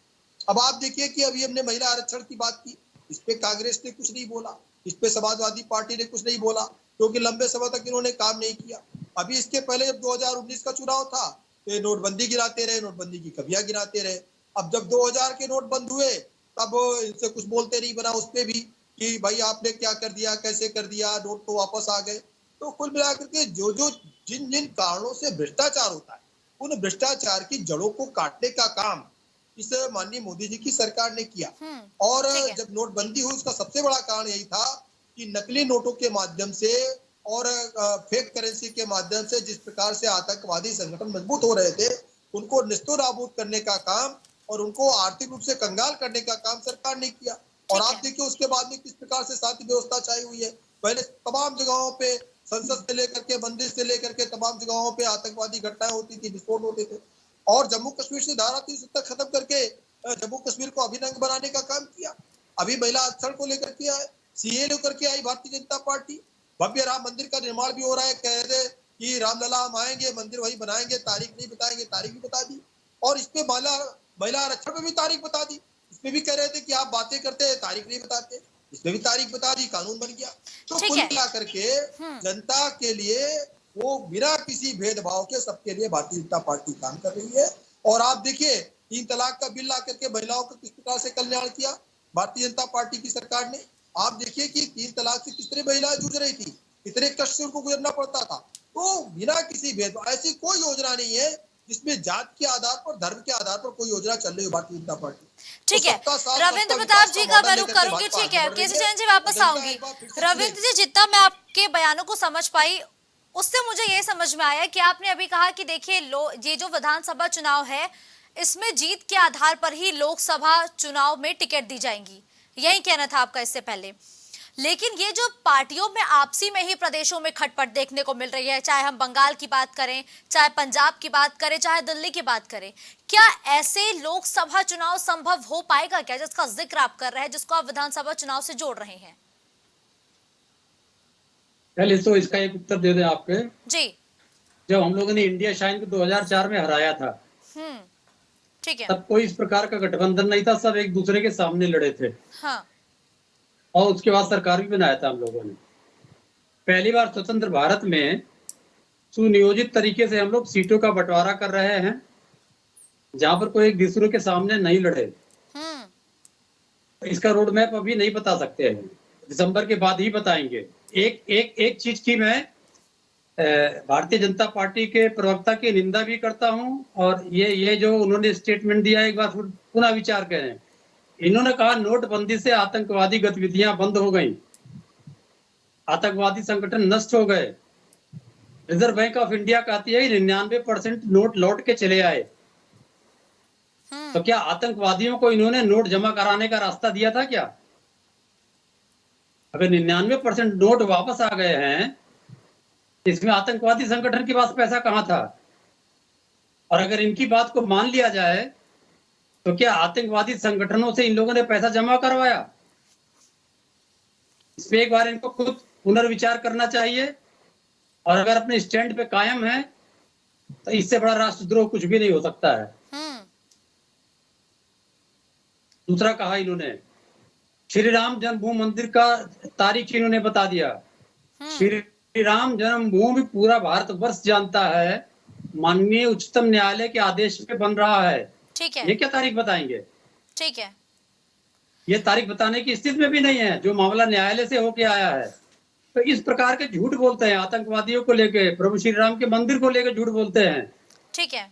Speaker 2: अब आप देखिए कि अभी हमने महिला आरक्षण की बात की, इस पे कांग्रेस ने कुछ नहीं बोला, इस पे समाजवादी पार्टी ने कुछ नहीं बोला, क्योंकि लंबे समय तक इन्होंने काम नहीं किया। अभी इसके पहले जब 2019 का चुनाव था तो ये नोटबंदी गिराते रहे, नोटबंदी की कमियां गिराते रहे। अब जब 2000 के नोट बंद हुए तब इनसे कुछ बोलते नहीं बना उस पे भी कि भाई आपने क्या कर दिया, कैसे कर दिया, नोट तो वापस आ गए। तो कुल मिलाकर के जिन जिन कारणों से भ्रष्टाचार होता है, उन भ्रष्टाचार की जड़ों को काटने का काम इस माननीय मोदी जी की सरकार ने किया। और जब नोटबंदी हुई उसका सबसे बड़ा कारण यही था कि नकली नोटों के माध्यम से और फेक करेंसी के माध्यम से जिस प्रकार से आतंकवादी संगठन मजबूत हो रहे थे, उनको निस्तो नाबूद करने का काम और उनको आर्थिक रूप से कंगाल करने का काम सरकार ने किया। और आप देखिए उसके बाद में किस प्रकार से शांति व्यवस्था छाई हुई है। पहले तमाम जगहों पे, संसद से लेकर के मंदिर से लेकर के तमाम जगहों पे आतंकवादी घटनाएं होती थी, विस्फोट होते थे। और जम्मू कश्मीर से धारा 370 खत्म करके जम्मू कश्मीर को अभिनंग बनाने का काम किया। अभी महिला आरक्षण को लेकर के आए, CA लेकर के आई भारतीय जनता पार्टी। भव्य राम मंदिर का निर्माण भी हो रहा है, कह रहे कि रामलला हम आएंगे, मंदिर वही बनाएंगे, तारीख नहीं बताएंगे, तारीख भी बता दी। और इस पे महिला आरक्षण पे भी तारीख बता दी। इसमें भी कह रहे थे कि आप बातें करते हैं, तारीख नहीं बताते, इसमें भी तारीख बता दी, कानून बन गया। तो कुल मिलाकर के जनता के लिए वो बिना किसी भेदभाव के सबके लिए भारतीय जनता पार्टी काम कर रही है। और आप देखिए 3 तलाक का बिल ला करके महिलाओं का किस प्रकार से कल्याण किया भारतीय जनता पार्टी की सरकार ने। आप देखिए कि 3 तलाक से कितने महिलाएं जूझ रही थी, कितने कष्ट से उनको गुजरना पड़ता था। तो बिना किसी भेदभाव, ऐसी कोई योजना नहीं है जिसमें जात के आधार पर, धर्म के आधार पर कोई योजना चल रही है भारतीय जनता पार्टी।
Speaker 1: ठीक है, रविंद्र प्रताप जी का मैं रुख करूंगी। ठीक है, केसी जैन जी वापस आऊंगी। रविंद्र जी, जितना मैं आपके बयानों को समझ पाई उससे मुझे ये समझ में आया कि आपने अभी कहा कि देखिए ये जो विधानसभा चुनाव है इसमें जीत के आधार पर ही लोकसभा चुनाव में टिकट दी जाएंगी, यही कहना था आपका इससे पहले। लेकिन ये जो पार्टियों में आपसी में ही प्रदेशों में खटपट देखने को मिल रही है, चाहे हम बंगाल की बात करें, चाहे पंजाब की बात करें, चाहे दिल्ली की बात करें, क्या ऐसे लोकसभा चुनाव संभव हो पाएगा क्या, जिसका जिक्र आप कर रहे हैं, जिसको आप विधानसभा चुनाव से जोड़ रहे हैं?
Speaker 3: पहले तो इसका एक उत्तर दे दें आपके
Speaker 1: जी।
Speaker 3: जब हम लोगों ने इंडिया शाइन को 2004 में हराया था,
Speaker 1: ठीक है।
Speaker 3: तब कोई इस प्रकार का गठबंधन नहीं था, सब एक दूसरे के सामने लड़े थे।
Speaker 1: हाँ।
Speaker 3: और उसके बाद सरकार भी बनाया था हम लोगों ने। पहली बार स्वतंत्र भारत में सुनियोजित तरीके से हम लोग सीटों का बंटवारा कर रहे हैं, जहां पर कोई एक दूसरे के सामने नहीं लड़े। इसका रोड मैप अभी नहीं बता सकते हैं, दिसंबर के बाद ही बताएंगे। एक चीज की मैं भारतीय जनता पार्टी के प्रवक्ता की निंदा भी करता हूं, और ये जो उन्होंने स्टेटमेंट दिया, एक बार पुनः विचार करें। इन्होंने कहा नोटबंदी से आतंकवादी गतिविधियां बंद हो गई, आतंकवादी संगठन नष्ट हो गए। रिजर्व बैंक ऑफ इंडिया कहती है 99% नोट लौट के चले आए। तो क्या आतंकवादियों को इन्होंने नोट जमा कराने का रास्ता दिया था क्या? अगर 99% नोट वापस आ गए हैं, इसमें आतंकवादी संगठन के पास पैसा कहां था? और अगर इनकी बात को मान लिया जाए तो क्या आतंकवादी संगठनों से इन लोगों ने पैसा जमा करवाया? इस पे एक बार इनको खुद पुनर्विचार करना चाहिए, और अगर अपने स्टैंड पे कायम है तो इससे बड़ा राष्ट्रद्रोह कुछ भी नहीं हो सकता है। दूसरा कहा इन्होंने श्री राम जन्मभूमि मंदिर का तारीख इन्होंने बता दिया। श्री राम जन्मभूमि पूरा भारतवर्ष जानता है, माननीय उच्चतम न्यायालय के आदेश पे बन रहा है।
Speaker 1: ठीक है।
Speaker 3: ये क्या तारीख बताएंगे?
Speaker 1: ठीक है।
Speaker 3: ये तारीख बताने की स्थिति में भी नहीं है, जो मामला न्यायालय से होके आया है। तो इस प्रकार के झूठ बोलते हैं, आतंकवादियों को लेके, प्रभु श्री राम के मंदिर को लेकर झूठ बोलते हैं।
Speaker 1: ठीक है।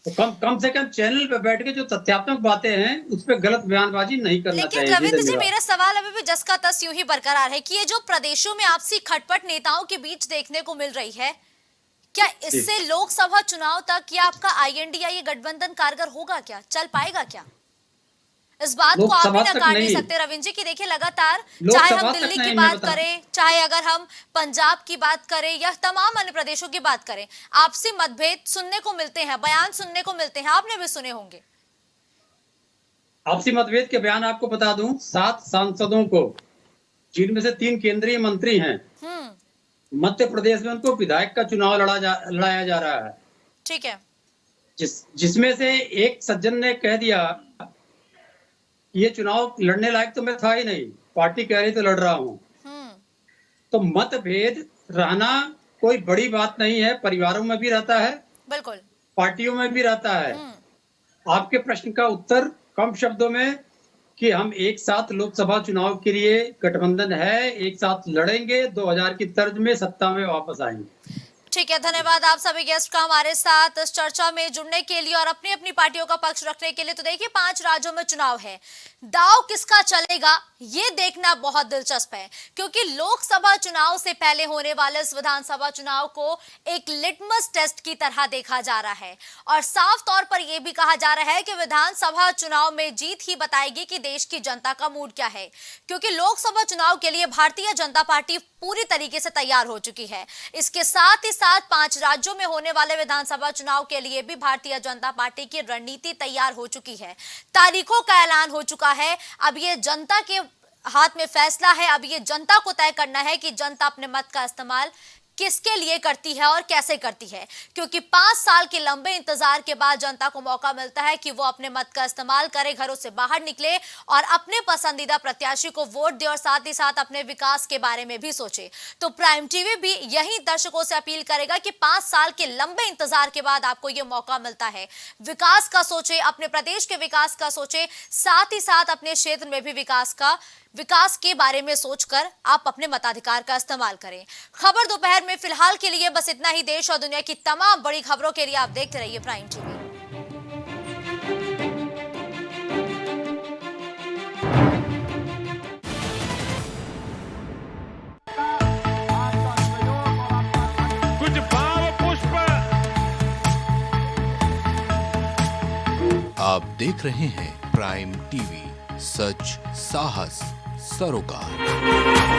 Speaker 3: तो कम से कम चैनल पे बैठ के जो तथ्यात्मक बातें हैं उस पर गलत बयानबाजी नहीं करना चाहिए।
Speaker 1: लेकिन रविंद्र जी, मेरा सवाल अभी भी जस का तस यूं ही बरकरार है कि ये जो प्रदेशों में आपसी खटपट नेताओं के बीच देखने को मिल रही है, क्या इससे लोकसभा चुनाव तक या आपका INDA ये गठबंधन कारगर होगा क्या, चल पाएगा क्या? इस बात को आप भी नकार नहीं सकते रविंद्र जी, की देखिए लगातार, चाहे हम दिल्ली की बात करें, चाहे अगर हम पंजाब की बात करें या तमाम अन्य प्रदेशों की बात करें, आपसी मतभेद सुनने को मिलते हैं, बयान सुनने को मिलते हैं, आपने भी सुने होंगे।
Speaker 3: आपसी मतभेद के बयान आपको बता दूं, 7 सांसदों को, जिनमें से 3 केंद्रीय मंत्री हैं, मध्य प्रदेश में उनको विधायक का चुनाव लड़ाया जा रहा है।
Speaker 1: ठीक है।
Speaker 3: जिसमें से एक सज्जन ने कह दिया ये चुनाव लड़ने लायक तो मैं था ही नहीं, पार्टी कह रही तो लड़ रहा हूं। तो मतभेद रहना कोई बड़ी बात नहीं है, परिवारों में भी रहता है,
Speaker 1: बिल्कुल,
Speaker 3: पार्टियों में भी रहता है। आपके प्रश्न का उत्तर कम शब्दों में कि हम एक साथ लोकसभा चुनाव के लिए गठबंधन है, एक साथ लड़ेंगे, 2000 की तर्ज में सत्ता में वापस आएंगे।
Speaker 1: ठीक है, धन्यवाद आप सभी गेस्ट का हमारे साथ इस चर्चा में जुड़ने के लिए और अपनी अपनी पार्टियों का पक्ष रखने के लिए। तो देखिए, 5 राज्यों में चुनाव है, दांव किसका चलेगा ये देखना बहुत दिलचस्प है, क्योंकि लोकसभा चुनाव से पहले होने वाले इस विधानसभा चुनाव को एक लिटमस टेस्ट की तरह देखा जा रहा है, और साफ तौर पर यह भी कहा जा रहा है कि विधानसभा चुनाव में जीत ही बताएगी कि देश की जनता का मूड क्या है, क्योंकि लोकसभा चुनाव के लिए भारतीय जनता पार्टी पूरी तरीके से तैयार हो चुकी है। इसके साथ ही साथ 5 राज्यों में होने वाले विधानसभा चुनाव के लिए भी भारतीय जनता पार्टी की रणनीति तैयार हो चुकी है, तारीखों का ऐलान हो चुका है। अब ये जनता के हाथ में फैसला है, अब ये जनता को तय करना है कि जनता अपने मत का इस्तेमाल किसके लिए करती है और कैसे करती है, क्योंकि 5 साल के लंबे इंतजार के बाद जनता को मौका मिलता है कि वो अपने मत का इस्तेमाल करे, घरों से बाहर निकले और अपने पसंदीदा प्रत्याशी को वोट दे और साथ ही साथ अपने विकास के बारे में भी सोचे। तो प्राइम टीवी भी यही दर्शकों से अपील करेगा कि 5 साल के लंबे इंतजार के बाद आपको ये मौका मिलता है, विकास का सोचे, अपने प्रदेश के विकास का सोचे, साथ ही साथ अपने क्षेत्र में भी विकास के बारे में सोचकर आप अपने मताधिकार का इस्तेमाल करें। खबर दोपहर में फिलहाल के लिए बस इतना ही। देश और दुनिया की तमाम बड़ी खबरों के लिए आप देखते रहिए प्राइम टीवी।
Speaker 5: कुछ भाव पुष्प।
Speaker 6: आप देख रहे हैं प्राइम टीवी, सच, साहस, सरोकार।